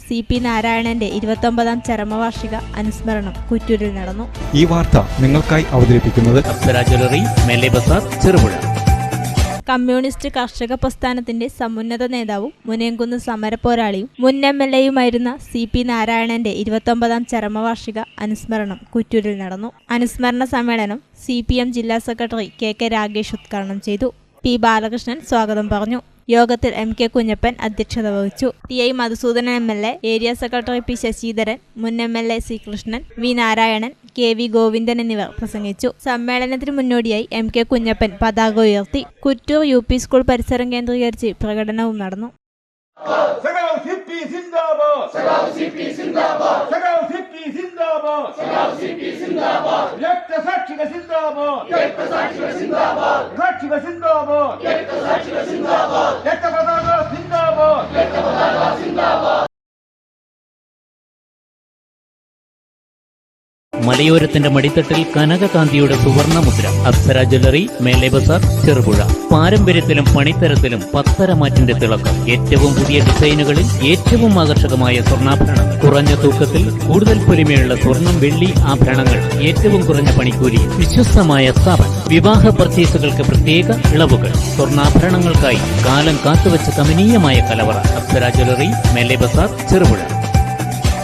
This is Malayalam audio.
CP നാരായണന്റെ 29ാം ചരമവാർഷിക അനുസ്മരണം കുറ്റൂരിൽ നടന്നു. ഈ വാർത്ത നിങ്ങൾക്കായി അവതരിപ്പിക്കുന്നത് അപ്സര ജ്വല്ലറി, മേലെ ബസാർ, ചെറുപുഴ. കമ്മ്യൂണിസ്റ്റ് കർഷക പ്രസ്ഥാനത്തിന്റെ സമുന്നത നേതാവും മുനയംകുന്ന് സമരപോരാളിയും മുൻ MLAയുമായിരുന്ന CP നാരായണന്റെ 29ാം ചരമവാർഷിക അനുസ്മരണം കുറ്റൂരിൽ നടന്നു. അനുസ്മരണ സമ്മേളനം CPM ജില്ലാ സെക്രട്ടറി KK രാഗേഷ് ഉദ്ഘാടനം ചെയ്തു. P ബാലകൃഷ്ണൻ സ്വാഗതം പറഞ്ഞു. യോഗത്തിൽ MK കുഞ്ഞപ്പൻ അധ്യക്ഷത വഹിച്ചു. TI Madhusoodanan MLA, area secretary P Sasidharan, മുൻ MLA C Krishnan, V Narayanan, KV Govindan എന്നിവർ പ്രസംഗിച്ചു. സമ്മേളനത്തിന് മുന്നോടിയായി MK കുഞ്ഞപ്പൻ പതാക ഉയർത്തി. കുറ്റൂർ UP സ്കൂൾ പരിസരം കേന്ദ്രീകരിച്ച് പ്രകടനവും നടന്നു. മലയോരത്തിന്റെ മടിത്തട്ടിൽ കനകകാന്തിയുടെ സുവർണമുദ്ര. അപ്സര ജ്വല്ലറി, മേലെ ബസാർ, ചെറുപുഴ. പാരമ്പര്യത്തിലും പണിത്തരത്തിലും പത്തരമാറ്റിന്റെ തിളക്കം. ഏറ്റവും പുതിയ ഡിസൈനുകളിൽ ഏറ്റവും ആകർഷകമായ സ്വർണ്ണാഭരണം. കുറഞ്ഞ തൂക്കത്തിൽ കൂടുതൽ പൊലിമയുള്ള സ്വർണം, വെള്ളി ആഭരണങ്ങൾ. ഏറ്റവും കുറഞ്ഞ പണിക്കൂലി. വിശ്വസ്തമായ സ്ഥാപനം. വിവാഹ പർച്ചേസുകൾക്ക് പ്രത്യേക ഇളവുകൾ. സ്വർണ്ണാഭരണങ്ങൾക്കായി കാലം കാത്തുവച്ച കമനീയമായ കലവറ. അപ്സര ജ്വല്ലറി, മേലെ ബസാർ, ചെറുപുഴ.